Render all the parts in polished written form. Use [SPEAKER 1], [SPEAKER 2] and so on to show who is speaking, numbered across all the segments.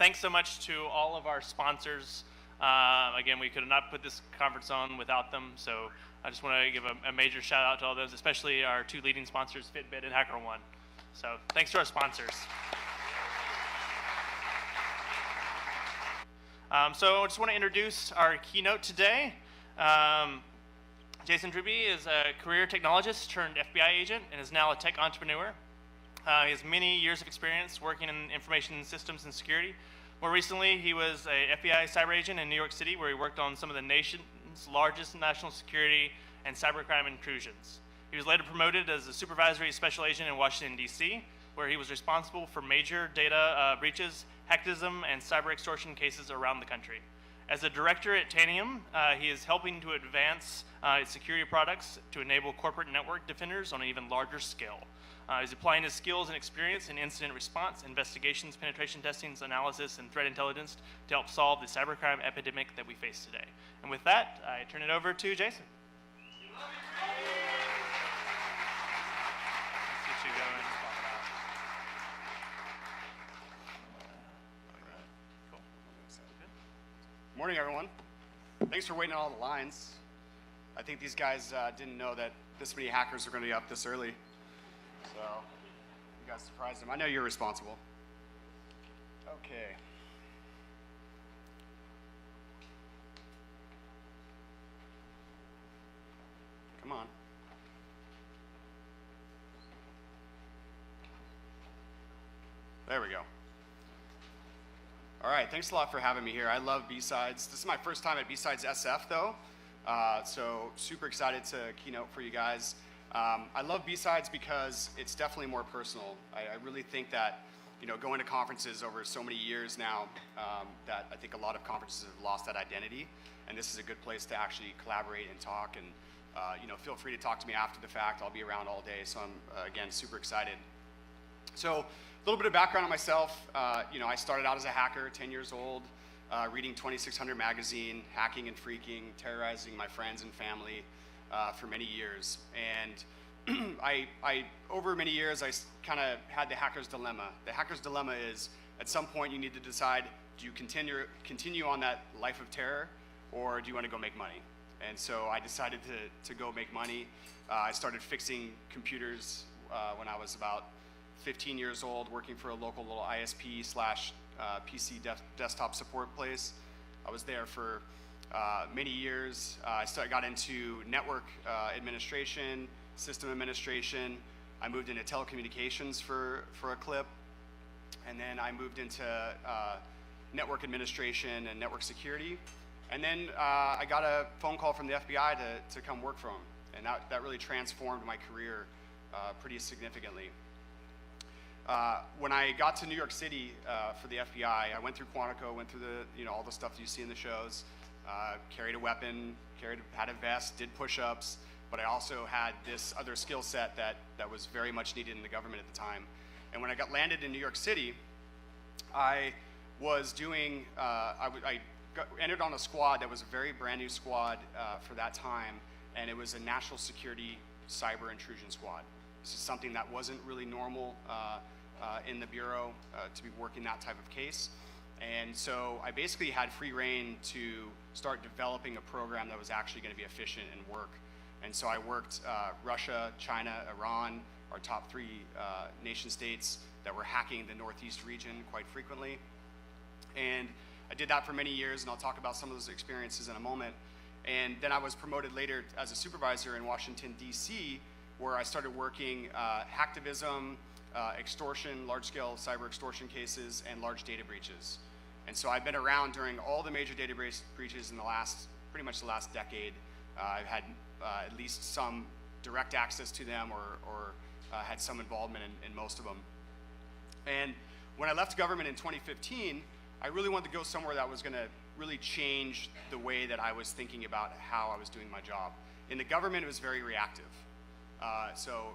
[SPEAKER 1] thanks so much to all of our sponsors. Again, we could have not put this conference on without them, so I just want to give a major shout out to all those, especially our two leading sponsors, Fitbit and HackerOne. So thanks to our sponsors. So I just want to introduce our keynote today. Jason Truppi is a career technologist turned FBI agent and is now a tech entrepreneur. He has many years of experience working in information systems and security. More recently, he was a FBI cyber agent in New York City, where he worked on some of the nation's largest national security and cybercrime intrusions. He was later promoted as a supervisory special agent in Washington, D.C., where he was responsible for major data breaches, hacktism, and cyber extortion cases around the country. As a director at Tanium, he is helping to advance its security products to enable corporate network defenders on an even larger scale. He's applying his skills and experience in incident response, investigations, penetration testings, analysis, and threat intelligence to help solve the cybercrime epidemic that we face today. And with that, I turn it over to Jason. Let's get you going. Cool.
[SPEAKER 2] Morning, everyone. Thanks for waiting on all the lines. I think these guys didn't know that this many hackers are going to be up this early. So, you guys surprised them. I know you're responsible. Okay. Come on. There we go. All right, thanks a lot for having me here. I love B-Sides. This is my first time at BSidesSF, though, so super excited to keynote for you guys. I love B-Sides because it's definitely more personal. I really think that, going to conferences over so many years now, that I think a lot of conferences have lost that identity, and this is a good place to actually collaborate and talk, and feel free to talk to me after the fact. I'll be around all day, so I'm, again, super excited. So, a little bit of background on myself. I started out as a hacker, 10 years old, reading 2600 magazine, hacking and freaking, terrorizing my friends and family for many years. And over many years, I kind of had the hacker's dilemma. The hacker's dilemma is, at some point, you need to decide, do you continue on that life of terror, or do you want to go make money? And so I decided to go make money. I started fixing computers when I was about 15 years old, working for a local little ISP / PC desktop support place. I was there for many years. I got into network administration, system administration. I moved into telecommunications for a clip. And then I moved into network administration and network security. And then I got a phone call from the FBI to come work for them. And that really transformed my career pretty significantly. When I got to New York City for the FBI, I went through Quantico, went through all the stuff you see in the shows, carried a weapon, had a vest, did push-ups, but I also had this other skill set that was very much needed in the government at the time. And when I landed in New York City, I was doing, entered on a squad that was a very brand new squad for that time, and it was a national security cyber intrusion squad. This is something that wasn't really normal in the Bureau to be working that type of case. And so I basically had free reign to start developing a program that was actually going to be efficient and work. And so I worked Russia, China, Iran, our top 3 nation states that were hacking the Northeast region quite frequently. And I did that for many years, and I'll talk about some of those experiences in a moment. And then I was promoted later as a supervisor in Washington, D.C., where I started working hacktivism, extortion, large-scale cyber extortion cases, and large data breaches. And so I've been around during all the major data breaches in pretty much the last decade. I've had at least some direct access to them or had some involvement in most of them. And when I left government in 2015, I really wanted to go somewhere that was going to really change the way that I was thinking about how I was doing my job. In the government, it was very reactive. So,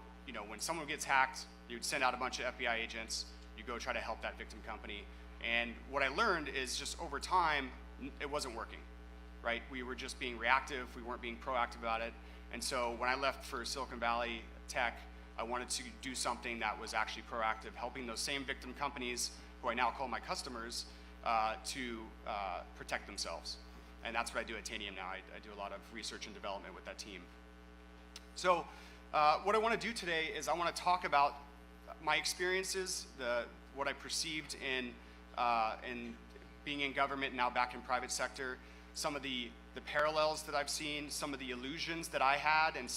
[SPEAKER 2] when someone gets hacked, you'd send out a bunch of FBI agents, you go try to help that victim company. And what I learned is just over time, it wasn't working, right? We were just being reactive, we weren't being proactive about it. And so when I left for Silicon Valley Tech, I wanted to do something that was actually proactive, helping those same victim companies, who I now call my customers, to protect themselves. And that's what I do at Tanium now. I do a lot of research and development with that team. So what I want to do today is I want to talk about my experiences, what I perceived in being in government and now back in private sector, some of the parallels that I've seen, some of the illusions that I had, and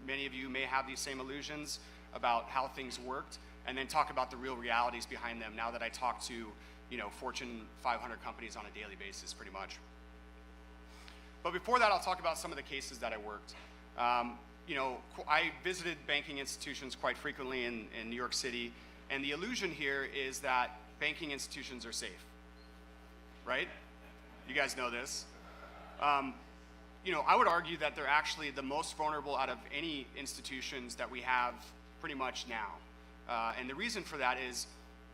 [SPEAKER 2] many of you may have these same illusions about how things worked, and then talk about the real realities behind them now that I talk to, you know, Fortune 500 companies on a daily basis, pretty much. But before that, I'll talk about some of the cases that I worked. You know, I visited banking institutions quite frequently in New York City, and the illusion here is that banking institutions are safe, right? You guys know this. You know, I would argue that they're actually the most vulnerable out of any institutions that we have pretty much now. And the reason for that is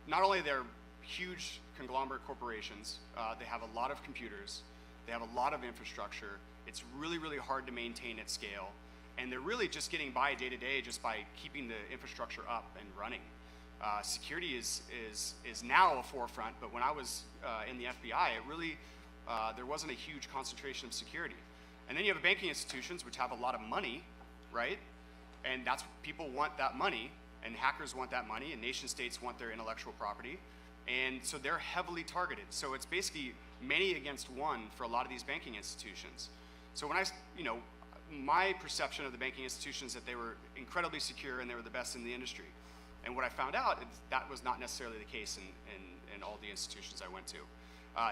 [SPEAKER 2] not only they're huge conglomerate corporations, they have a lot of computers, they have a lot of infrastructure, it's really, really hard to maintain at scale, and they're really just getting by day to day just by keeping the infrastructure up and running. Security is now a forefront, but when I was in the FBI, it really, there wasn't a huge concentration of security. And then you have banking institutions which have a lot of money, right? And that's, people want that money, and hackers want that money, and nation states want their intellectual property. And so they're heavily targeted. So it's basically many against one for a lot of these banking institutions. So when you know, my perception of the banking institutions is that they were incredibly secure and they were the best in the industry. And what I found out is that was not necessarily the case in all the institutions I went to.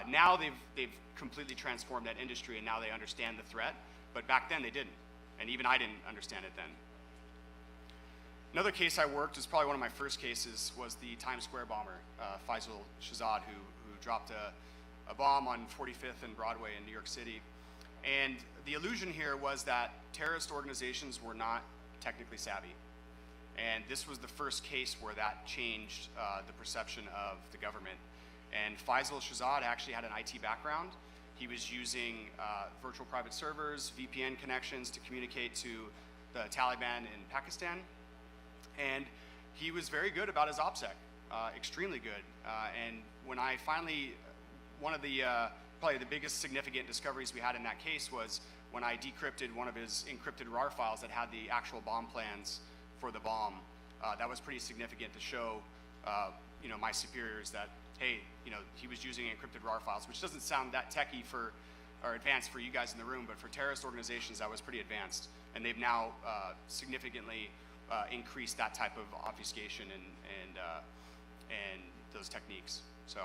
[SPEAKER 2] Now they've completely transformed that industry, and now they understand the threat, but back then they didn't. And even I didn't understand it then. Another case I worked, is probably one of my first cases, was the Times Square bomber, Faisal Shahzad, who dropped a bomb on 45th and Broadway in New York City. And the illusion here was that terrorist organizations were not technically savvy. And this was the first case where that changed the perception of the government. And Faisal Shahzad actually had an IT background. He was using virtual private servers, VPN connections to communicate to the Taliban in Pakistan. And he was very good about his OPSEC, extremely good. And when I finally, one of the, probably the biggest significant discoveries we had in that case was when I decrypted one of his encrypted RAR files that had the actual bomb plans for the bomb. That was pretty significant to show, you know, my superiors that, hey, you know, he was using encrypted RAR files, which doesn't sound that techy or advanced for you guys in the room, but for terrorist organizations, that was pretty advanced. And they've now significantly increased that type of obfuscation and those techniques. So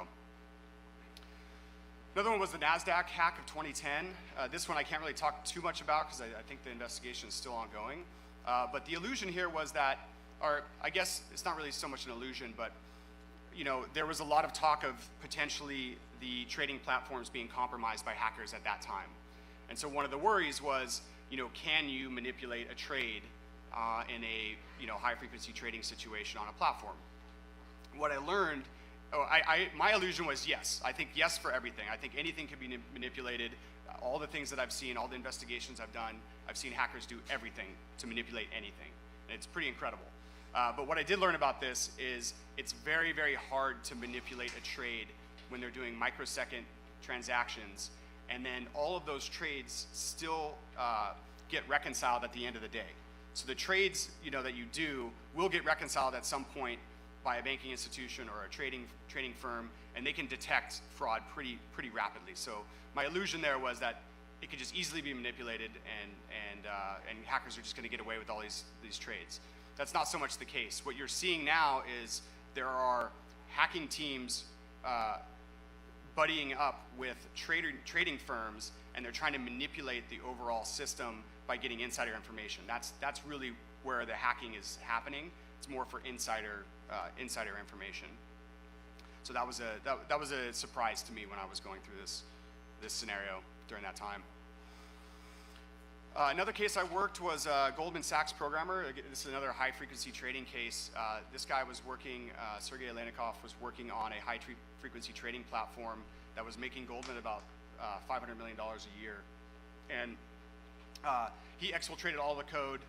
[SPEAKER 2] another one was the NASDAQ hack of 2010. This one I can't really talk too much about because I think the investigation is still ongoing. But the illusion here was that, or I guess it's not really so much an illusion, but you know, there was a lot of talk of potentially the trading platforms being compromised by hackers at that time. And so one of the worries was, you know, can you manipulate a trade in a, you know, high frequency trading situation on a platform? What I learned, my illusion was yes. I think yes for everything. I think anything can be manipulated. All the things that I've seen, all the investigations I've done, I've seen hackers do everything to manipulate anything. And it's pretty incredible. But what I did learn about this is it's very, very hard to manipulate a trade when they're doing microsecond transactions, and then all of those trades still get reconciled at the end of the day. So the trades, you know, that you do will get reconciled at some point by a banking institution or a trading firm, and they can detect fraud pretty rapidly. So my illusion there was that it could just easily be manipulated, and hackers are just going to get away with all these trades. That's not so much the case. What you're seeing now is there are hacking teams buddying up with trading firms, and they're trying to manipulate the overall system by getting insider information. That's really where the hacking is happening. It's more for insider information. So that was a surprise to me when I was going through this scenario during that time. Another case I worked was a Goldman Sachs programmer. This is another high-frequency trading case. This guy was working, Sergey Lenikov was working on a high-frequency trading platform that was making Goldman about $500 million a year. And he exfiltrated all the code,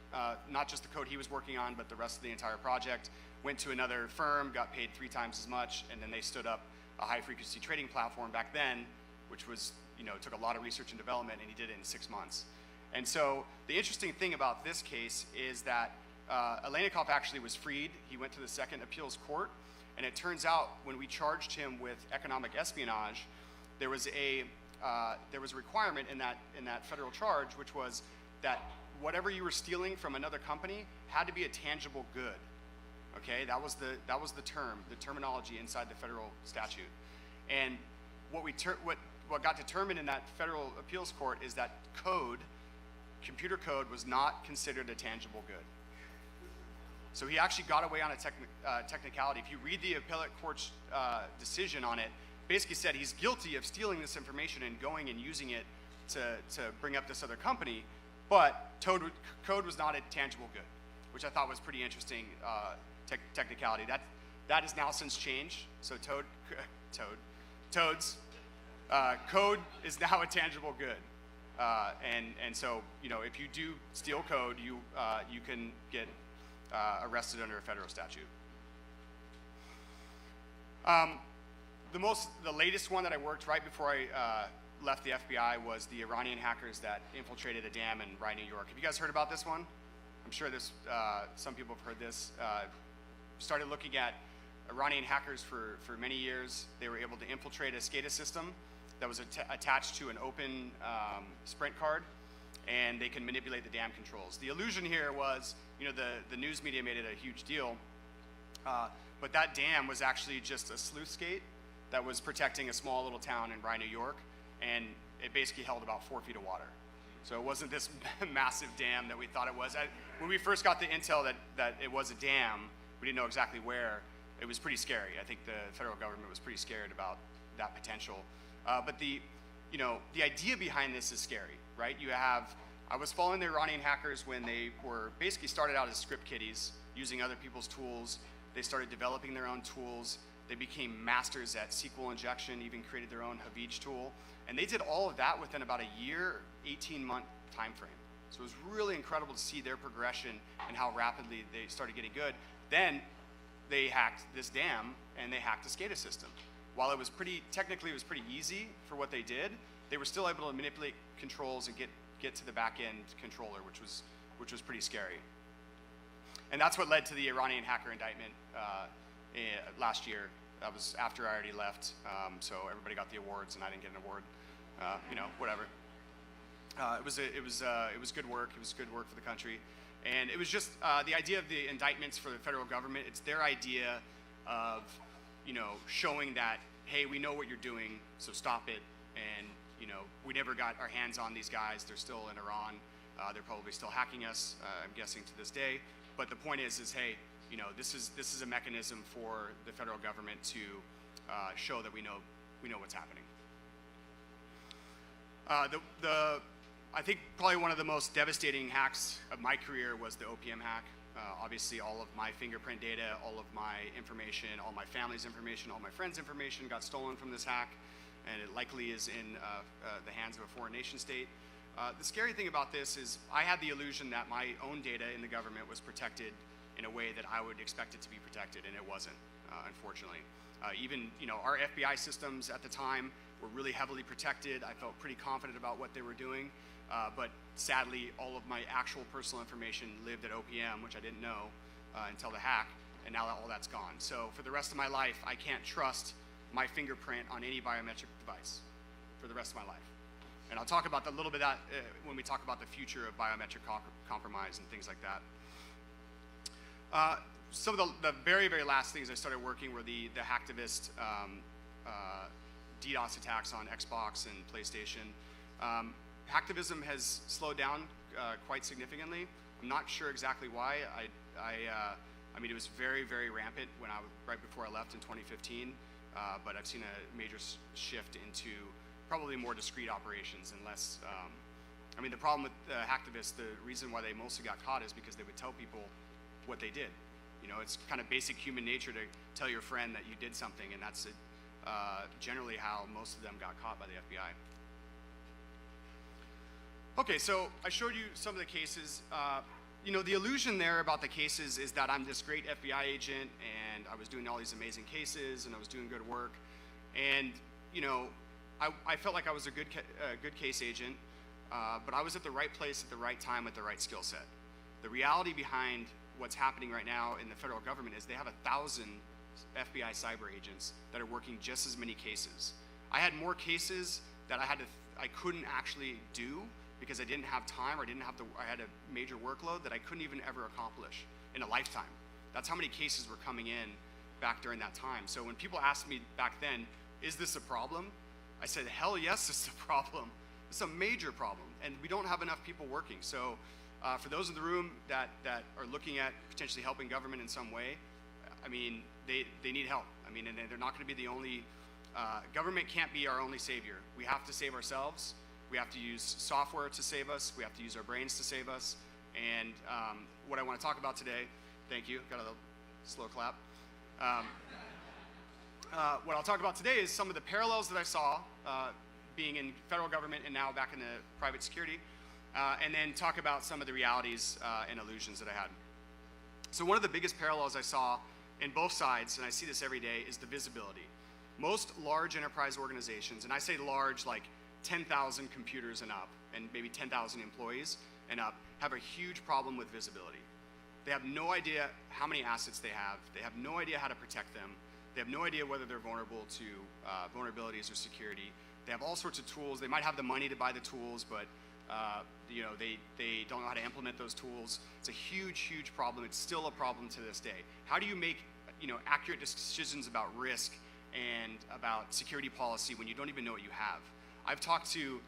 [SPEAKER 2] not just the code he was working on, but the rest of the entire project, went to another firm, got paid 3 times as much, and then they stood up a high-frequency trading platform back then, which was, took a lot of research and development, and he did it in 6 months. And so the interesting thing about this case is that Aleinikoff actually was freed. He went to the Second Appeals Court, and it turns out when we charged him with economic espionage, there was a requirement in that federal charge, which was that whatever you were stealing from another company had to be a tangible good. Okay, that was the terminology inside the federal statute. And what got determined in that federal appeals court is that computer code was not considered a tangible good. So he actually got away on a technicality. If you read the appellate court's decision on it, basically said he's guilty of stealing this information and going and using it to bring up this other company, but code was not a tangible good, which I thought was pretty interesting technicality. That has now since changed. So code is now a tangible good. And so, if you do steal code, you can get arrested under a federal statute. The latest one that I worked right before I left the FBI was the Iranian hackers that infiltrated a dam in Rye, New York. Have you guys heard about this one? I'm sure some people have heard this. Started looking at Iranian hackers for many years. They were able to infiltrate a SCADA system that was attached to an open Sprint card, and they can manipulate the dam controls. The illusion here was, the news media made it a huge deal, but that dam was actually just a sluice gate that was protecting a small little town in Rye, New York, and it basically held about 4 feet of water. So it wasn't this massive dam that we thought it was. When we first got the intel that it was a dam, we didn't know exactly where. It was pretty scary. I think the federal government was pretty scared about that potential. But the idea behind this is scary, right? I was following the Iranian hackers when they were basically started out as script kiddies, using other people's tools. They started developing their own tools. They became masters at SQL injection, even created their own Havij tool. And they did all of that within about a year, 18-month time frame. So it was really incredible to see their progression and how rapidly they started getting good. Then they hacked this dam and they hacked the SCADA system. While technically it was pretty easy for what they did, they were still able to manipulate controls and get to the back-end controller, which was pretty scary. And that's what led to the Iranian hacker indictment last year. That was after I already left, so everybody got the awards and I didn't get an award. Whatever. It was good work. It was good work for the country, and it was just the idea of the indictments for the federal government. It's their idea of showing that, hey, we know what you're doing, so stop it. And we never got our hands on these guys. They're still in Iran. They're probably still hacking us. I'm guessing to this day. But the point is hey, this is a mechanism for the federal government to show that we know what's happening. I think probably one of the most devastating hacks of my career was the OPM hack. Obviously, all of my fingerprint data, all of my information, all my family's information, all my friends' information got stolen from this hack, and it likely is in the hands of a foreign nation state. The scary thing about this is I had the illusion that my own data in the government was protected in a way that I would expect it to be protected, and it wasn't, unfortunately. Even our FBI systems at the time were really heavily protected. I felt pretty confident about what they were doing, but sadly, all of my actual personal information lived at OPM, which I didn't know until the hack, and now all that's gone. So for the rest of my life, I can't trust my fingerprint on any biometric device for the rest of my life. And I'll talk about a little bit of that when we talk about the future of biometric compromise and things like that. Some of the very, very last things I started working were the hacktivist DDoS attacks on Xbox and PlayStation. Hacktivism has slowed down quite significantly. I'm not sure exactly why. I mean, it was very, very rampant right before I left in 2015, but I've seen a major shift into probably more discrete operations and less. I mean, the problem with hacktivists, the reason why they mostly got caught is because they would tell people what they did. It's kind of basic human nature to tell your friend that you did something, and that's generally how most of them got caught by the FBI. Okay, so I showed you some of the cases. The illusion there about the cases is that I'm this great FBI agent and I was doing all these amazing cases and I was doing good work. And I felt like I was a good case agent, but I was at the right place at the right time with the right skill set. The reality behind what's happening right now in the federal government is they have 1,000 FBI cyber agents that are working just as many cases. I had more cases that I couldn't actually do because I didn't have time, or I had a major workload that I couldn't even ever accomplish in a lifetime. That's how many cases were coming in back during that time. So when people asked me back then, is this a problem? I said, hell yes, it's a problem. It's a major problem, and we don't have enough people working. So for those in the room that are looking at potentially helping government in some way, I mean, they need help. I mean, and they're not going to be the only, government can't be our only savior. We have to save ourselves. We have to use software to save us. We have to use our brains to save us. And what I want to talk about today, thank you, got a slow clap. What I'll talk about today is some of the parallels that I saw being in federal government and now back in the private security, and then talk about some of the realities and illusions that I had. So one of the biggest parallels I saw in both sides, and I see this every day, is the visibility. Most large enterprise organizations, and I say large like 10,000 computers and up, and maybe 10,000 employees and up, have a huge problem with visibility. They have no idea how many assets they have. They have no idea how to protect them. They have no idea whether they're vulnerable to vulnerabilities or security. They have all sorts of tools. They might have the money to buy the tools, but they don't know how to implement those tools. It's a huge, huge problem. It's still a problem to this day. How do you make accurate decisions about risk and about security policy when you don't even know what you have? I've talked to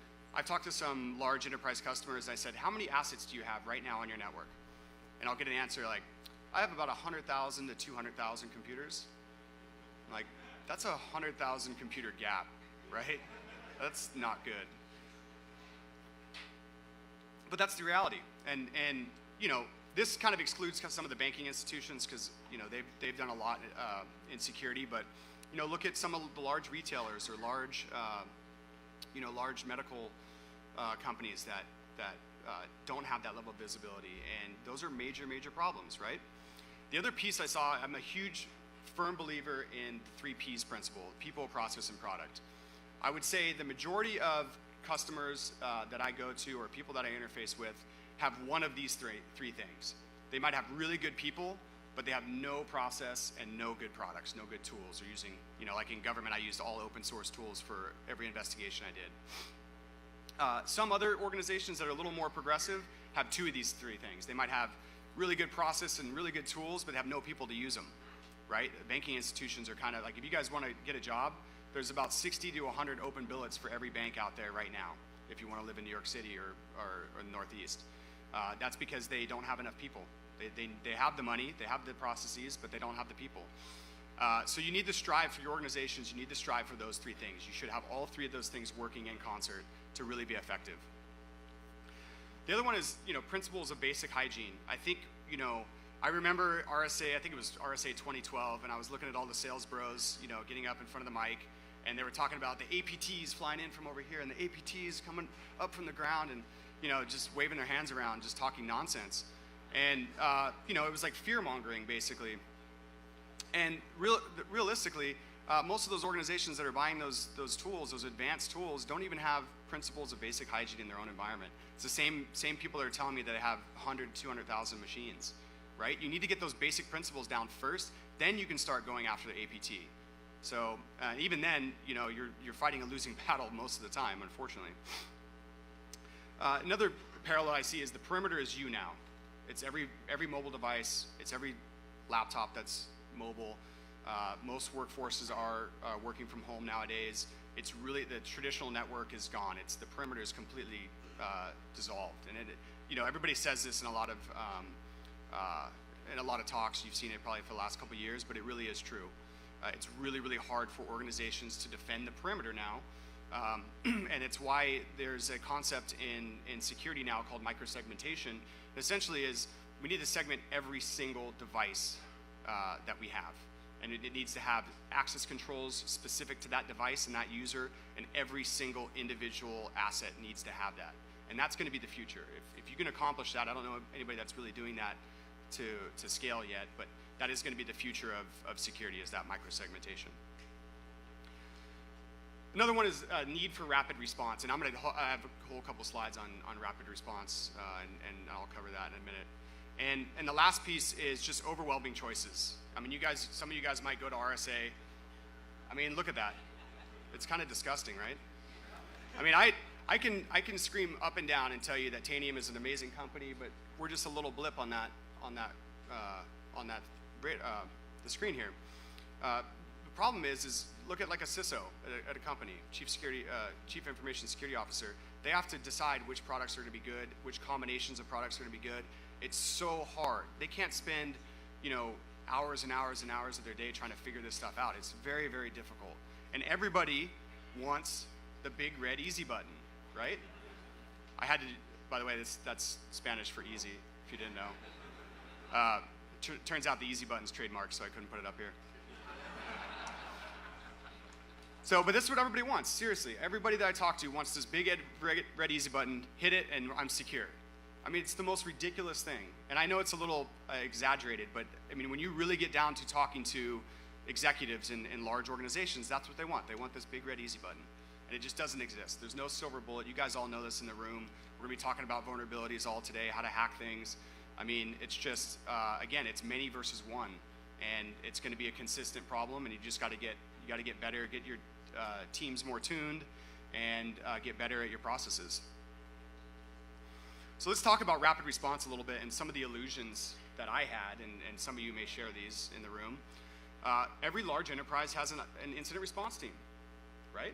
[SPEAKER 2] some large enterprise customers. I said, how many assets do you have right now on your network? And I'll get an answer like, I have about 100,000 to 200,000 computers. I'm like, that's a 100,000 computer gap, right? That's not good. But that's the reality. And this kind of excludes some of the banking institutions because they've done a lot in security. But look at some of the large retailers or large medical companies that don't have that level of visibility, and those are major, major problems, right? The other piece I saw, I'm a huge firm believer in the 3 Ps principle: people, process, and product. I would say the majority of customers that I go to or people that I interface with have one of these three things. They might have really good people, but they have no process and no good products, no good tools. They're using, like in government, I used all open source tools for every investigation I did. Some other organizations that are a little more progressive have 2 of these 3 things. They might have really good process and really good tools, but they have no people to use them, right? Banking institutions are kind of like, if you guys want to get a job, there's about 60 to 100 open billets for every bank out there right now, if you want to live in New York City or the Northeast. That's because they don't have enough people. They have the money, they have the processes, but they don't have the people. So you need to strive for your organizations, you need to strive for those 3 things. You should have all 3 of those things working in concert to really be effective. The other one is, principles of basic hygiene. I think, I remember RSA, I think it was RSA 2012, and I was looking at all the sales bros, getting up in front of the mic, and they were talking about the APTs flying in from over here, and the APTs coming up from the ground, and, just waving their hands around, just talking nonsense. And, it was like fear-mongering, basically. And realistically, most of those organizations that are buying those tools, those advanced tools, don't even have principles of basic hygiene in their own environment. It's the same people that are telling me that they have 100, 200,000 machines, right? You need to get those basic principles down first, then you can start going after the APT. So even then, you're fighting a losing battle most of the time, unfortunately. Another parallel I see is the perimeter is you now. It's every mobile device, it's every laptop that's mobile. Most workforces are working from home nowadays. It's really, the traditional network is gone. The perimeter is completely dissolved. And everybody says this in a lot of talks. You've seen it probably for the last couple of years, but it really is true. It's really, really hard for organizations to defend the perimeter now. And it's why there's a concept in security now called microsegmentation. Essentially is we need to segment every single device that we have. And it needs to have access controls specific to that device and that user, and every single individual asset needs to have that. And that's going to be the future. If you can accomplish that, I don't know anybody that's really doing that to scale yet, but that is going to be the future of security, is that microsegmentation. Another one is need for rapid response, and I have a whole couple slides on rapid response, and I'll cover that in a minute. And the last piece is just overwhelming choices. I mean, some of you guys might go to RSA. I mean, look at that. It's kind of disgusting, right? I mean, I can scream up and down and tell you that Tanium is an amazing company, but we're just a little blip on the screen here. The problem is look at like a CISO at a company, chief information security officer. They have to decide which products are going to be good, which combinations of products are going to be good. It's so hard. They can't spend, hours and hours and hours of their day trying to figure this stuff out. It's very, very difficult. And everybody wants the big red easy button, right? I had to, by the way, that's Spanish for easy, if you didn't know. Turns out the easy button's trademarked, so I couldn't put it up here. But this is what everybody wants, seriously. Everybody that I talk to wants this big red easy button, hit it, and I'm secure. I mean, it's the most ridiculous thing. And I know it's a little exaggerated, but I mean, when you really get down to talking to executives in large organizations, that's what they want. They want this big red easy button. And it just doesn't exist. There's no silver bullet. You guys all know this in the room. We're gonna be talking about vulnerabilities all today, how to hack things. I mean, it's just, again, it's many versus one. And it's gonna be a consistent problem, and you just gotta get better, get your teams more tuned, and get better at your processes. So let's talk about rapid response a little bit and some of the illusions that I had, and some of you may share these in the room. Every large enterprise has an incident response team, right?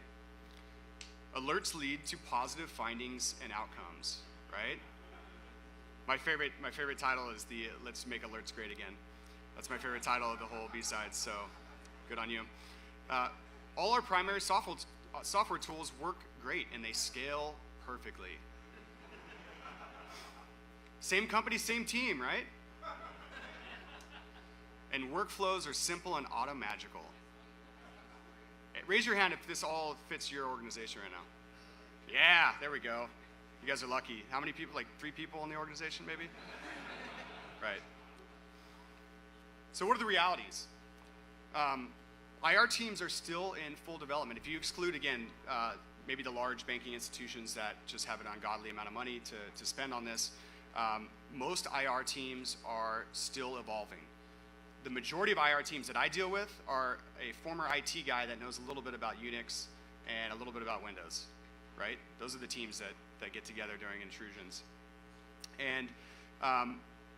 [SPEAKER 2] Alerts lead to positive findings and outcomes, right? My favorite title is the Let's Make Alerts Great Again. That's my favorite title of the whole B-Sides, so good on you. All our primary software tools work great, and they scale perfectly. Same company, same team, right? And workflows are simple and auto-magical. Raise your hand if this all fits your organization right now. Yeah, there we go. You guys are lucky. How many people? Like 3 people in the organization, maybe? Right. So what are the realities? IR teams are still in full development. If you exclude, again, maybe the large banking institutions that just have an ungodly amount of money to spend on this, most IR teams are still evolving. The majority of IR teams that I deal with are a former IT guy that knows a little bit about Unix and a little bit about Windows, right? Those are the teams that get together during intrusions. And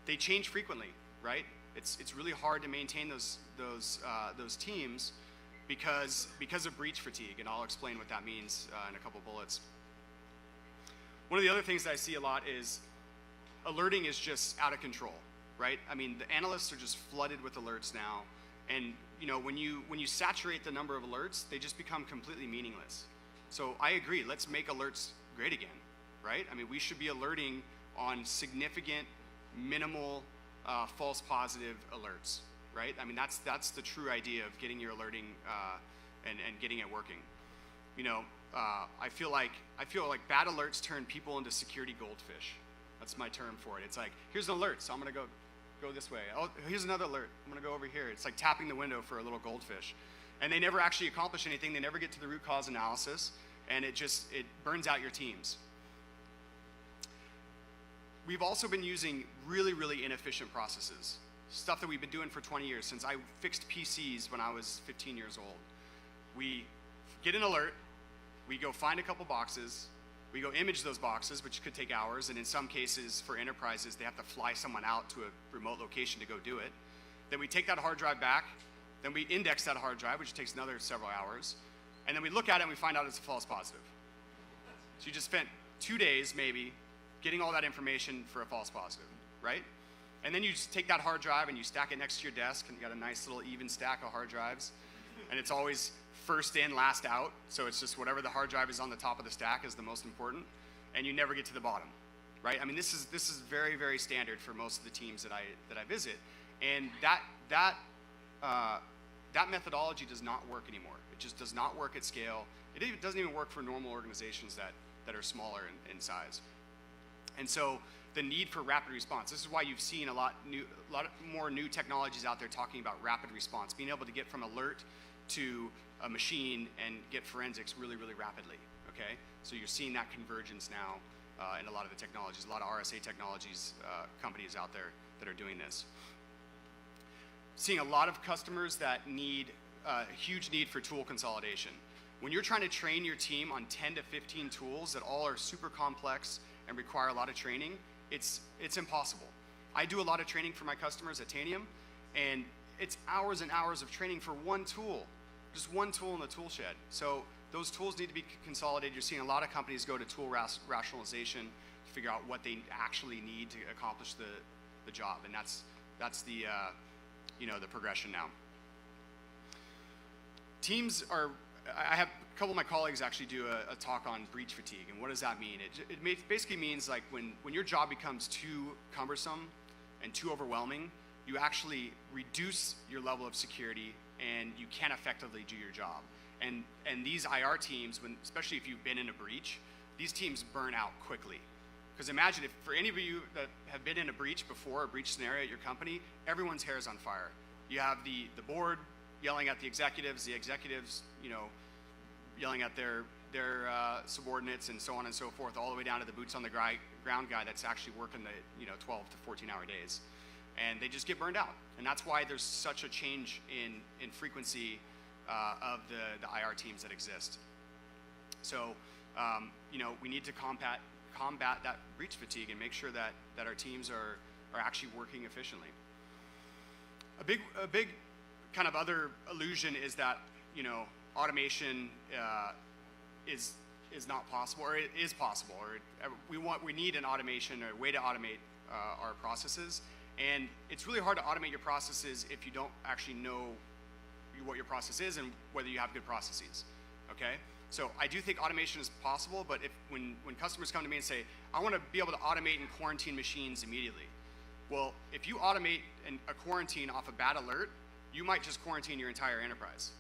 [SPEAKER 2] they change frequently, right? It's really hard to maintain those teams because of breach fatigue, and I'll explain what that means in a couple bullets. One of the other things that I see a lot is alerting is just out of control, right? I mean, the analysts are just flooded with alerts now, and when you saturate the number of alerts, they just become completely meaningless. So I agree, let's make alerts great again, right? I mean, we should be alerting on significant, minimal, false positive alerts, right? I mean, that's the true idea of getting your alerting and getting it working. I feel like bad alerts turn people into security goldfish. That's my term for it. It's like, here's an alert, so I'm gonna go this way. Oh, here's another alert, I'm gonna go over here. It's like tapping the window for a little goldfish. And they never actually accomplish anything, they never get to the root cause analysis, and it burns out your teams. We've also been using really, really inefficient processes. Stuff that we've been doing for 20 years, since I fixed PCs when I was 15 years old. We get an alert, we go find a couple boxes, we go image those boxes, which could take hours, and in some cases for enterprises, they have to fly someone out to a remote location to go do it. Then we take that hard drive back, then we index that hard drive, which takes another several hours, and then we look at it and we find out it's a false positive. So you just spent 2 days, maybe, getting all that information for a false positive, right? And then you just take that hard drive and you stack it next to your desk, and you got a nice little even stack of hard drives, and it's always first in, last out, so it's just whatever the hard drive is on the top of the stack is the most important, and you never get to the bottom, right? I mean, this is very, very standard for most of the teams that I visit, and that methodology does not work anymore. It just does not work at scale. It doesn't even work for normal organizations that are smaller in size. And so the need for rapid response. This is why you've seen a lot more new technologies out there talking about rapid response, being able to get from alert to a machine and get forensics really, really rapidly, okay? So you're seeing that convergence now in a lot of the technologies, a lot of RSA technologies companies out there that are doing this. Seeing a lot of customers that need a huge need for tool consolidation. When you're trying to train your team on 10 to 15 tools that all are super complex and require a lot of training, it's impossible. I do a lot of training for my customers at Tanium, and it's hours and hours of training for one tool, just one tool in the tool shed. So those tools need to be consolidated. You're seeing a lot of companies go to tool rationalization to figure out what they actually need to accomplish the job, and that's the the progression now. Teams are. I have a couple of my colleagues actually do a talk on breach fatigue, and what does that mean? It basically means like when your job becomes too cumbersome and too overwhelming, you actually reduce your level of security and you can't effectively do your job. And these IR teams, especially if you've been in a breach, these teams burn out quickly. Because imagine if for any of you that have been in a breach before, a breach scenario at your company, everyone's hair is on fire. You have the board yelling at the executives yelling at their subordinates and so on and so forth, all the way down to the boots on the ground guy that's actually working the 12 to 14-hour days. And they just get burned out. And that's why there's such a change in frequency of the IR teams that exist. So we need to combat that breach fatigue and make sure that our teams are actually working efficiently. A big kind of other illusion is that automation is not possible, or it is possible, or we need an automation or a way to automate our processes. And it's really hard to automate your processes if you don't actually know what your process is and whether you have good processes. Okay? So I do think automation is possible, but when customers come to me and say, I want to be able to automate and quarantine machines immediately. Well, if you automate a quarantine off a bad alert, you might just quarantine your entire enterprise,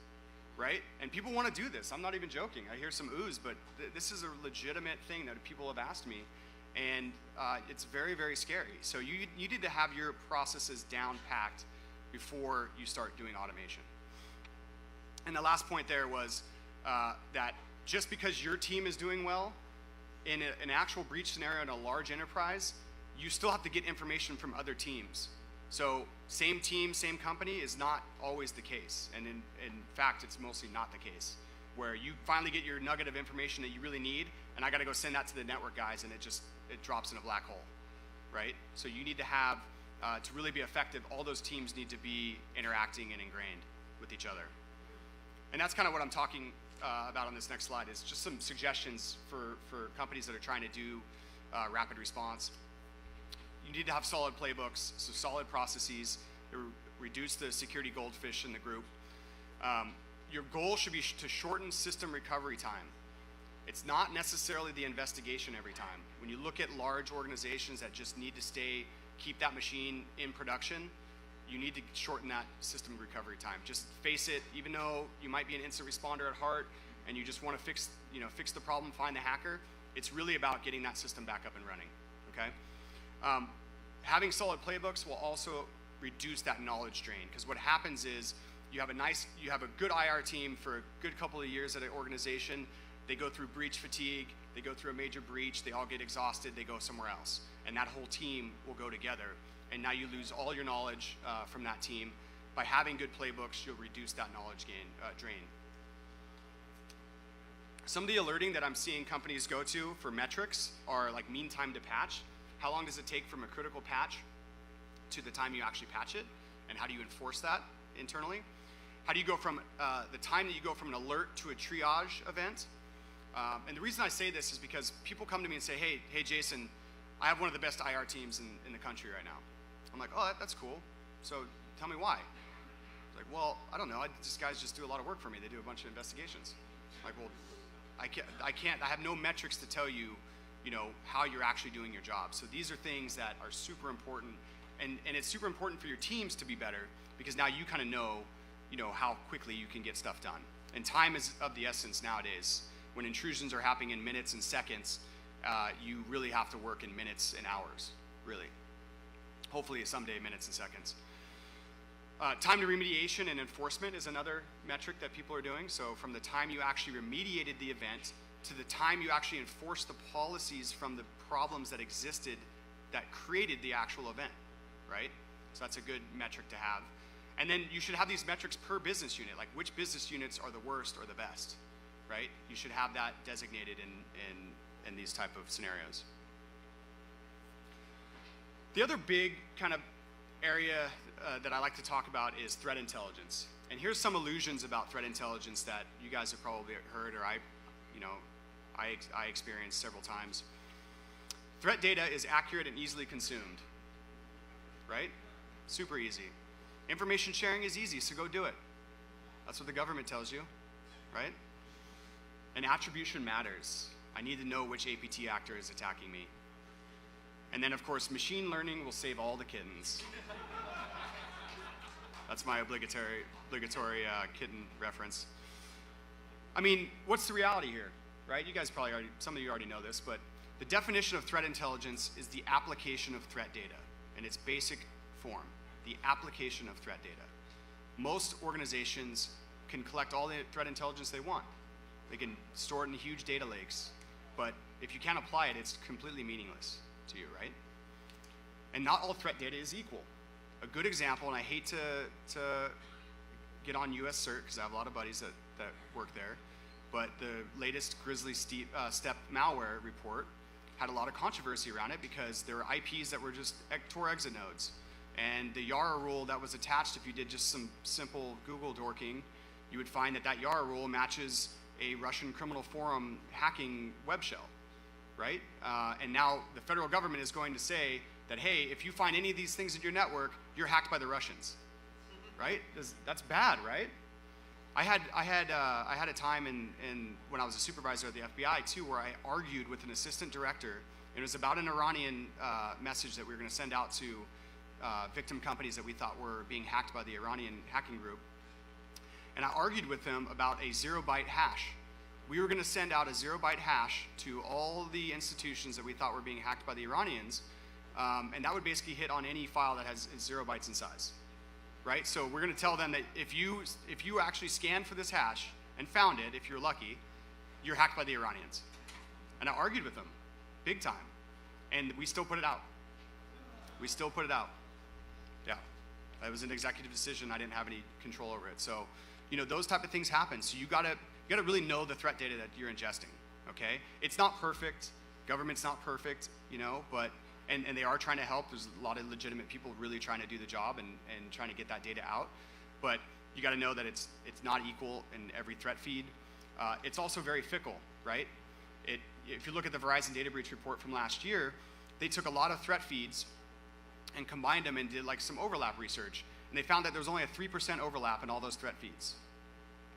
[SPEAKER 2] right? And people want to do this. I'm not even joking. I hear some oohs, but this is a legitimate thing that people have asked me, and it's very, very scary. So you need to have your processes down-packed before you start doing automation. And the last point there was that just because your team is doing well, in an actual breach scenario in a large enterprise, you still have to get information from other teams. So same team, same company is not always the case. And in fact, it's mostly not the case, where you finally get your nugget of information that you really need, and I got to go send that to the network guys, and it drops in a black hole, right? So you need to have, to really be effective, all those teams need to be interacting and ingrained with each other. And that's kind of what I'm talking about on this next slide, is just some suggestions for companies that are trying to do rapid response. You need to have solid playbooks, so solid processes, reduce the security goldfish in the group. Your goal should be to shorten system recovery time. It's not necessarily the investigation every time. When you look at large organizations that just need to keep that machine in production, you need to shorten that system recovery time. Just face it, even though you might be an incident responder at heart and you just want to fix the problem, find the hacker, it's really about getting that system back up and running, okay? Having solid playbooks will also reduce that knowledge drain, because what happens is you have a good IR team for a good couple of years at an organization. They go through breach fatigue, they go through a major breach, they all get exhausted, they go somewhere else, and that whole team will go together. And now you lose all your knowledge from that team. By having good playbooks, you'll reduce that knowledge drain. Some of the alerting that I'm seeing companies go to for metrics are like mean time to patch. How long does it take from a critical patch to the time you actually patch it? And how do you enforce that internally? How do you go from the time that you go from an alert to a triage event? And the reason I say this is because people come to me and say, hey Jason, I have one of the best IR teams in the country right now. I'm like, oh, that's cool. So tell me why. It's like, well, I don't know. These guys just do a lot of work for me. They do a bunch of investigations. I'm like, well, I have no metrics to tell you, how you're actually doing your job. So these are things that are super important, and it's super important for your teams to be better, because now you kind of know, how quickly you can get stuff done. And time is of the essence nowadays. When intrusions are happening in minutes and seconds, you really have to work in minutes and hours, really. Hopefully someday minutes and seconds. Time to remediation and enforcement is another metric that people are doing. So from the time you actually remediated the event to the time you actually enforced the policies from the problems that existed that created the actual event, right? So that's a good metric to have. And then you should have these metrics per business unit, like which business units are the worst or the best, right? You should have that designated in these type of scenarios. The other big kind of area that I like to talk about is threat intelligence. And here's some illusions about threat intelligence that you guys have probably heard, or I experienced several times. Threat data is accurate and easily consumed, right? Super easy. Information sharing is easy, so go do it. That's what the government tells you, right? And attribution matters. I need to know which APT actor is attacking me. And then, of course, machine learning will save all the kittens. That's my obligatory kitten reference. I mean, what's the reality here, right? You guys probably some of you already know this, but the definition of threat intelligence is the application of threat data in its basic form, the application of threat data. Most organizations can collect all the threat intelligence they want. They can store it in huge data lakes, but if you can't apply it, it's completely meaningless to you, right? And not all threat data is equal. A good example, and I hate to get on US CERT because I have a lot of buddies that work there, but the latest Grizzly Step malware report had a lot of controversy around it because there were IPs that were just Tor exit nodes. And the Yara rule that was attached, if you did just some simple Google dorking, you would find that Yara rule matches a Russian criminal forum hacking web shell, right? And now the federal government is going to say that, hey, if you find any of these things in your network, you're hacked by the Russians, right? That's bad, right? I had a time when I was a supervisor at the FBI too, where I argued with an assistant director. It was about an Iranian message that we were going to send out to victim companies that we thought were being hacked by the Iranian hacking group. And I argued with them about a 0-byte hash. We were going to send out a 0-byte hash to all the institutions that we thought were being hacked by the Iranians, and that would basically hit on any file that has 0 bytes in size, right? So we're going to tell them that if you actually scanned for this hash and found it, if you're lucky, you're hacked by the Iranians. And I argued with them, big time, and we still put it out. We still put it out. Yeah, that was an executive decision. I didn't have any control over it. So, those type of things happen. So you gotta really know the threat data that you're ingesting. Okay, it's not perfect. Government's not perfect, but and they are trying to help. There's a lot of legitimate people really trying to do the job and trying to get that data out. But you got to know that it's not equal in every threat feed. It's also very fickle, right? If you look at the Verizon data breach report from last year, they took a lot of threat feeds and combined them and did like some overlap research. And they found that there was only a 3% overlap in all those threat feeds,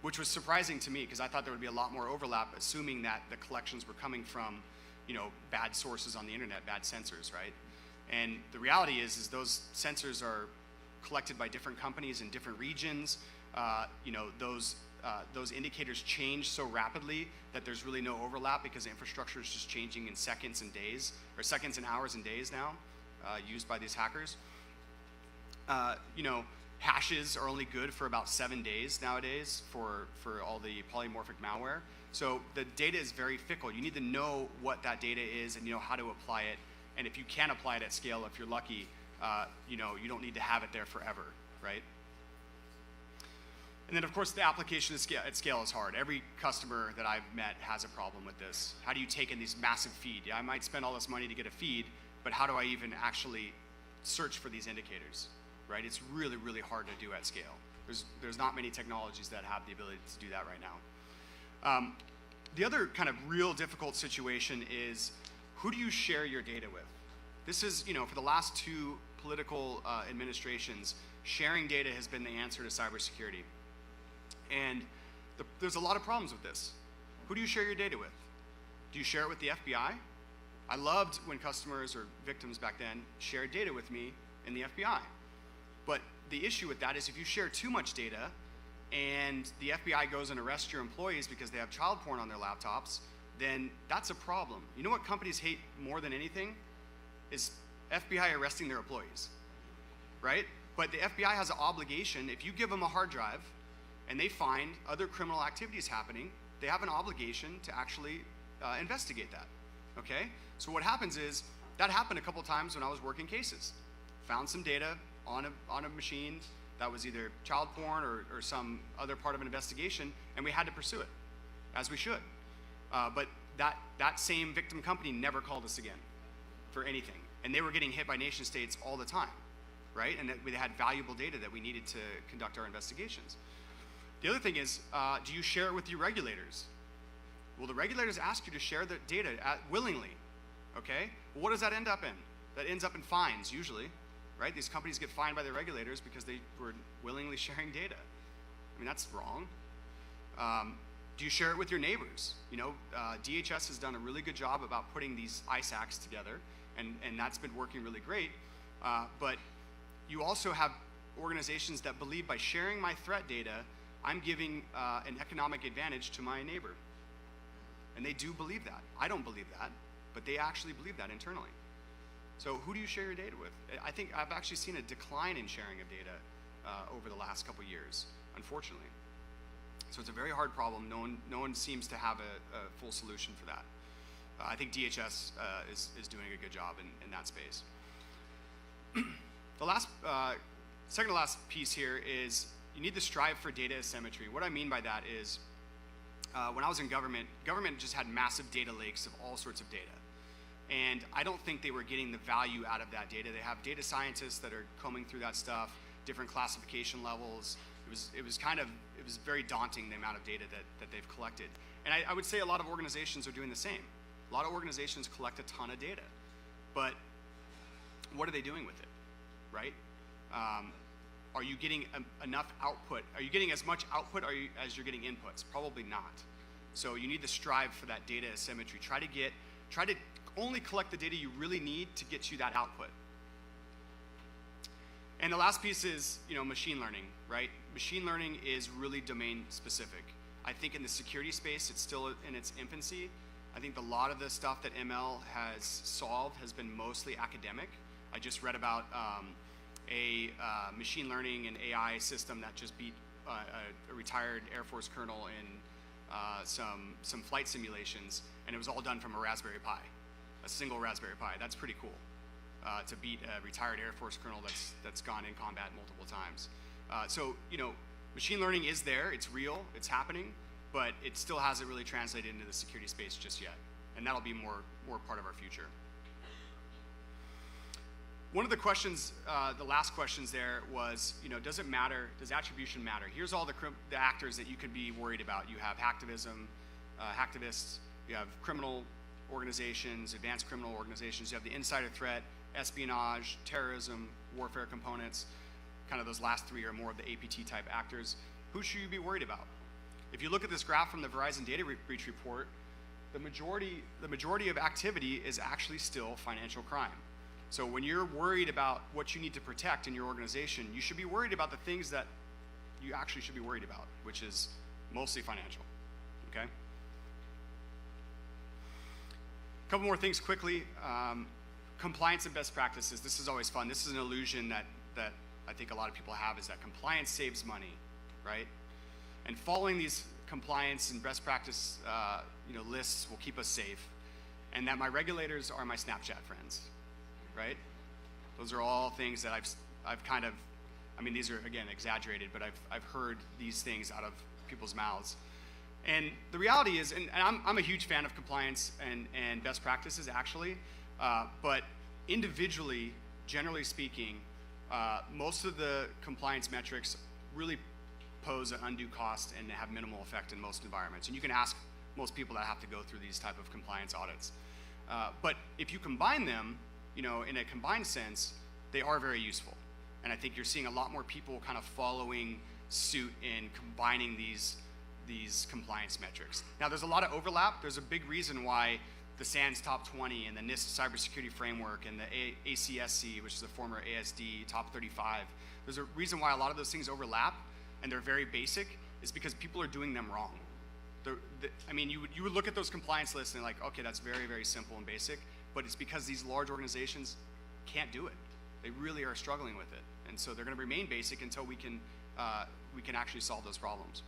[SPEAKER 2] which was surprising to me because I thought there would be a lot more overlap, assuming that the collections were coming from, bad sources on the internet, bad sensors, right? And the reality is those sensors are collected by different companies in different regions. Those indicators change so rapidly that there's really no overlap because the infrastructure is just changing in seconds and days, or seconds and hours and days now, used by these hackers. Hashes are only good for about 7 days nowadays for all the polymorphic malware. So the data is very fickle. You need to know what that data is and how to apply it. And if you can apply it at scale, if you're lucky, you don't need to have it there forever, right? And then of course the application at scale is hard. Every customer that I've met has a problem with this. How do you take in these massive feed? Yeah, I might spend all this money to get a feed, but how do I even actually search for these indicators, right? It's really, really hard to do at scale. There's not many technologies that have the ability to do that right now. The other kind of real difficult situation is who do you share your data with? This is, for the last 2 political administrations, sharing data has been the answer to cybersecurity. And there's a lot of problems with this. Who do you share your data with? Do you share it with the FBI? I loved when customers or victims back then shared data with me in the FBI. But the issue with that is if you share too much data and the FBI goes and arrests your employees because they have child porn on their laptops, then that's a problem. You know what companies hate more than anything? Is FBI arresting their employees, right? But the FBI has an obligation, if you give them a hard drive and they find other criminal activities happening, they have an obligation to actually investigate that, okay? So what happens is, that happened a couple times when I was working cases. Found some data on a machine that was either child porn or some other part of an investigation, and we had to pursue it, as we should. But that same victim company never called us again for anything. And they were getting hit by nation states all the time, right? And we had valuable data that we needed to conduct our investigations. The other thing is, do you share it with your regulators? Well, the regulators ask you to share the data willingly, okay? Well, what does that end up in? That ends up in fines, usually, right? These companies get fined by their regulators because they were willingly sharing data. I mean, that's wrong. Do you share it with your neighbors? You know, DHS has done a really good job about putting these ISACs together, and that's been working really great. But you also have organizations that believe by sharing my threat data, I'm giving an economic advantage to my neighbor. And they do believe that. I don't believe that, but they actually believe that internally. So who do you share your data with? I think I've actually seen a decline in sharing of data over the last couple years, unfortunately. So it's a very hard problem. No one seems to have a full solution for that. I think DHS is doing a good job in that space. The second to last piece here is you need to strive for data asymmetry. What I mean by that is when I was in government just had massive data lakes of all sorts of data. And I don't think they were getting the value out of that data. They have data scientists that are combing through that stuff, different classification levels. It was very daunting, the amount of data that they've collected. And I would say a lot of organizations are doing the same. A lot of organizations collect a ton of data, but what are they doing with it, right? Are you getting enough output? Are you getting as much output as you're getting inputs? Probably not. So you need to strive for that data asymmetry. Try to only collect the data you really need to get you that output. And the last piece is, machine learning, right? Machine learning is really domain specific. I think in the security space, it's still in its infancy. I think a lot of the stuff that ML has solved has been mostly academic. I just read about a machine learning and AI system that just beat a retired Air Force colonel in some flight simulations, and it was all done from a Raspberry Pi, a single Raspberry Pi. That's pretty cool. To beat a retired Air Force colonel that's gone in combat multiple times. So machine learning is there, it's real, it's happening, but it still hasn't really translated into the security space just yet. And that'll be more part of our future. One of the questions, the last questions there was, does it matter, does attribution matter? Here's all the actors that you could be worried about. You have hacktivists, you have criminal organizations, advanced criminal organizations, you have the insider threat, espionage, terrorism, warfare components, kind of those last three are more of the APT type actors. Who should you be worried about? If you look at this graph from the Verizon data breach report, the majority of activity is actually still financial crime. So when you're worried about what you need to protect in your organization, you should be worried about the things that you actually should be worried about, which is mostly financial, okay? A couple more things quickly. Compliance and best practices. This is always fun. This is an illusion that I think a lot of people have, is that compliance saves money, right? And following these compliance and best practice lists will keep us safe, and that my regulators are my Snapchat friends, right? Those are all things that I've kind of, these are again exaggerated, but I've heard these things out of people's mouths. And the reality is, and I'm a huge fan of compliance and best practices actually, but individually, generally speaking, most of the compliance metrics really pose an undue cost and have minimal effect in most environments. And you can ask most people that have to go through these type of compliance audits. But if you combine them, in a combined sense, they are very useful. And I think you're seeing a lot more people kind of following suit in combining these compliance metrics. Now, there's a lot of overlap. There's a big reason why the SANS Top 20 and the NIST Cybersecurity Framework and the ACSC, which is the former ASD Top 35, there's a reason why a lot of those things overlap and they're very basic, is because people are doing them wrong. You would look at those compliance lists and like, okay, that's very, very simple and basic, but it's because these large organizations can't do it. They really are struggling with it. And so they're going to remain basic until we can actually solve those problems.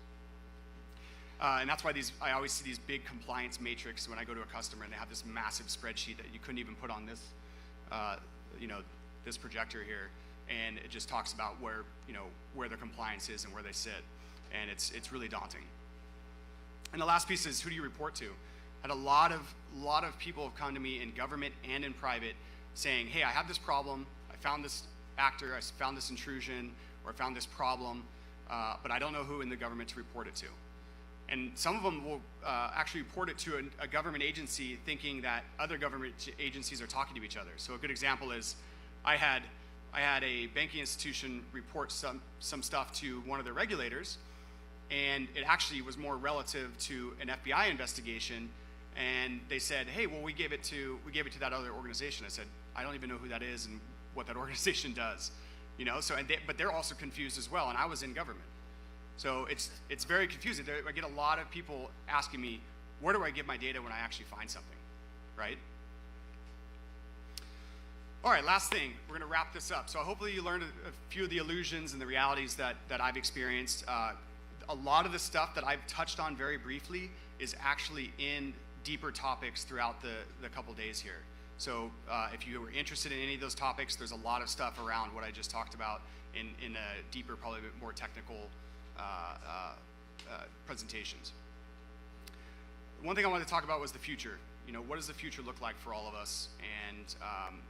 [SPEAKER 2] And that's why I always see these big compliance matrix when I go to a customer and they have this massive spreadsheet that you couldn't even put on this, this projector here, and it just talks about where their compliance is and where they sit, and it's really daunting. And the last piece is, who do you report to? I had a lot of people have come to me in government and in private saying, hey, I have this problem, I found this actor, I found this intrusion, or I found this problem, but I don't know who in the government to report it to. And some of them will actually report it to a government agency thinking that other government agencies are talking to each other. So a good example is I had a banking institution report some stuff to one of their regulators, and it actually was more relative to an FBI investigation, and they said, hey, well, we gave it to that other organization. I said, I don't even know who that is and what that organization does. So but they're also confused as well, and I was in government. So it's very confusing. I get a lot of people asking me, where do I get my data when I actually find something, right? All right, last thing, we're gonna wrap this up. So hopefully you learned a few of the illusions and the realities that I've experienced. A lot of the stuff that I've touched on very briefly is actually in deeper topics throughout the couple days here. So if you were interested in any of those topics, there's a lot of stuff around what I just talked about in a deeper, probably a bit more technical presentations. One thing I wanted to talk about was the future. What does the future look like for all of us, and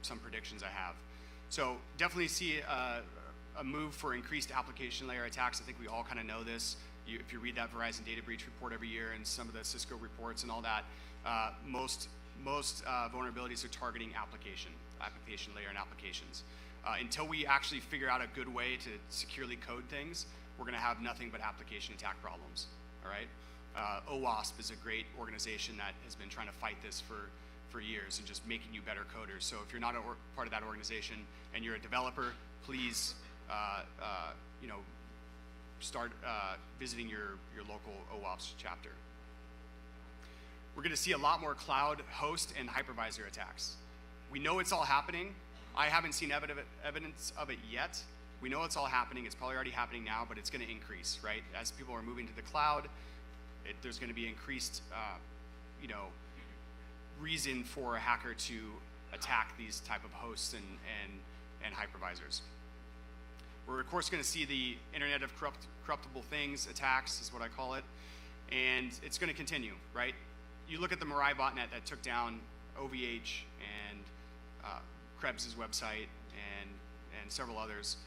[SPEAKER 2] some predictions I have. So definitely see a move for increased application layer attacks. I think we all kind of know this. If you read that Verizon data breach report every year and some of the Cisco reports and all that, most vulnerabilities are targeting application layer and applications. Until we actually figure out a good way to securely code things, we're going to have nothing but application attack problems. All right. OWASP is a great organization that has been trying to fight this for years and just making you better coders. So if you're not part of that organization and you're a developer, please start visiting your local OWASP chapter. We're going to see a lot more cloud host and hypervisor attacks. We know it's all happening. I haven't seen evidence of it yet. We know it's all happening. It's probably already happening now, but it's going to increase, right? As people are moving to the cloud, there's going to be increased, reason for a hacker to attack these type of hosts and hypervisors. We're of course going to see the Internet of Corruptible Things attacks, is what I call it, and it's going to continue, right? You look at the Mirai botnet that took down OVH and Krebs' website and several others.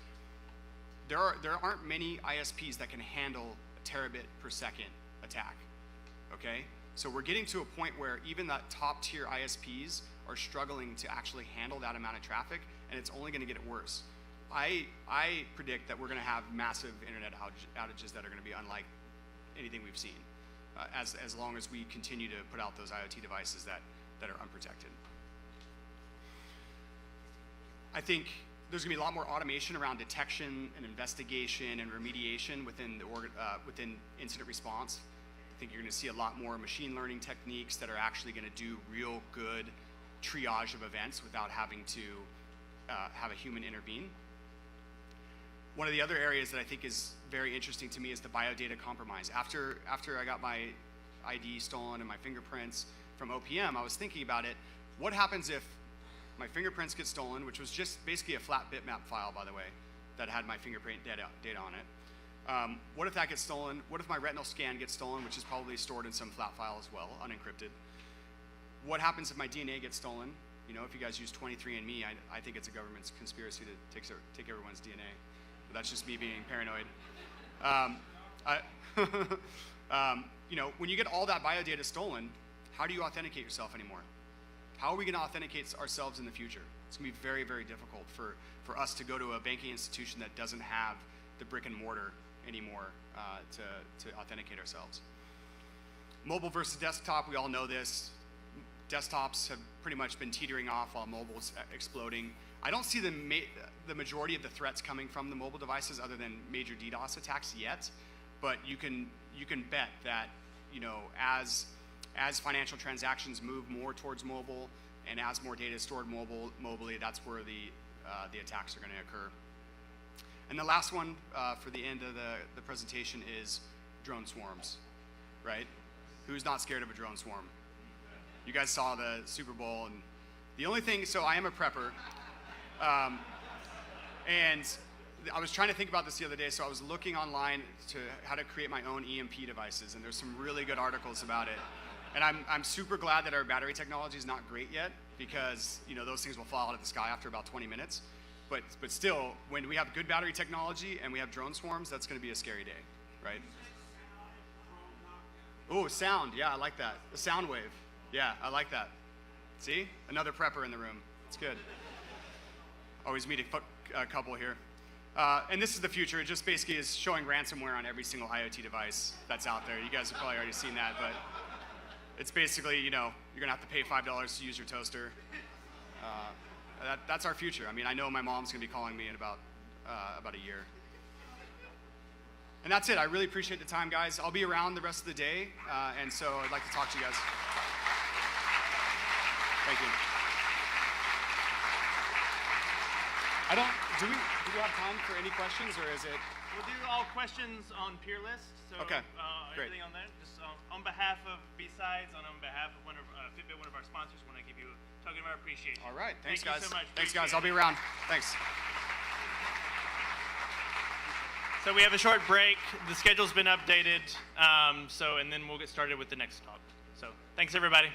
[SPEAKER 2] There aren't many ISPs that can handle a terabit per second attack, okay? So we're getting to a point where even the top tier ISPs are struggling to actually handle that amount of traffic, and it's only gonna get worse. I predict that we're gonna have massive internet outages that are gonna be unlike anything we've seen, as long as we continue to put out those IoT devices that are unprotected. I think there's going to be a lot more automation around detection and investigation and remediation within incident response. I think you're going to see a lot more machine learning techniques that are actually going to do real good triage of events without having to have a human intervene. One of the other areas that I think is very interesting to me is the biodata compromise. After I got my ID stolen and my fingerprints from OPM, I was thinking about it. What happens if my fingerprints get stolen, which was just basically a flat bitmap file, by the way, that had my fingerprint data on it. What if that gets stolen? What if my retinal scan gets stolen, which is probably stored in some flat file as well, unencrypted? What happens if my DNA gets stolen? If you guys use 23andMe, I think it's a government's conspiracy to take everyone's DNA. But that's just me being paranoid. When you get all that biodata stolen, how do you authenticate yourself anymore? How are we going to authenticate ourselves in the future? It's going to be very, very difficult for us to go to a banking institution that doesn't have the brick and mortar anymore to authenticate ourselves. Mobile versus desktop, we all know this. Desktops have pretty much been teetering off while mobile's exploding. I don't see the majority of the threats coming from the mobile devices other than major DDoS attacks yet, but you can bet that as financial transactions move more towards mobile and as more data is stored mobily, that's where the attacks are going to occur. And the last one for the end of the presentation is drone swarms, right? Who's not scared of a drone swarm? You guys saw the Super Bowl, and the only thing, so I am a prepper, and I was trying to think about this the other day, so I was looking online to how to create my own EMP devices, and there's some really good articles about it. And I'm super glad that our battery technology is not great yet, because those things will fall out of the sky after about 20 minutes. But still, when we have good battery technology and we have drone swarms, that's going to be a scary day, right? Oh, sound. Yeah, I like that. A sound wave. Yeah, I like that. See? Another prepper in the room. It's good. Always meet a couple here. And this is the future. It just basically is showing ransomware on every single IoT device that's out there. You guys have probably already seen that, but it's basically, you're going to have to pay $5 to use your toaster. That's our future. I mean, I know my mom's going to be calling me in about a year. And that's it. I really appreciate the time, guys. I'll be around the rest of the day, and so I'd like to talk to you guys. Thank you. Do we have time for any questions, or is it?
[SPEAKER 1] We'll do all questions on peer list. So
[SPEAKER 2] Okay, great.
[SPEAKER 1] everything on that. Just on behalf of BSides, on behalf of Fitbit, one of our sponsors, want to give you a token of our appreciation.
[SPEAKER 2] All right. Thanks,
[SPEAKER 1] Thank
[SPEAKER 2] guys.
[SPEAKER 1] you so much.
[SPEAKER 2] Thanks, guys.
[SPEAKER 1] Appreciate
[SPEAKER 2] I'll be around. Thanks.
[SPEAKER 1] So we have a short break. The schedule's been updated, and then we'll get started with the next talk. So thanks, everybody.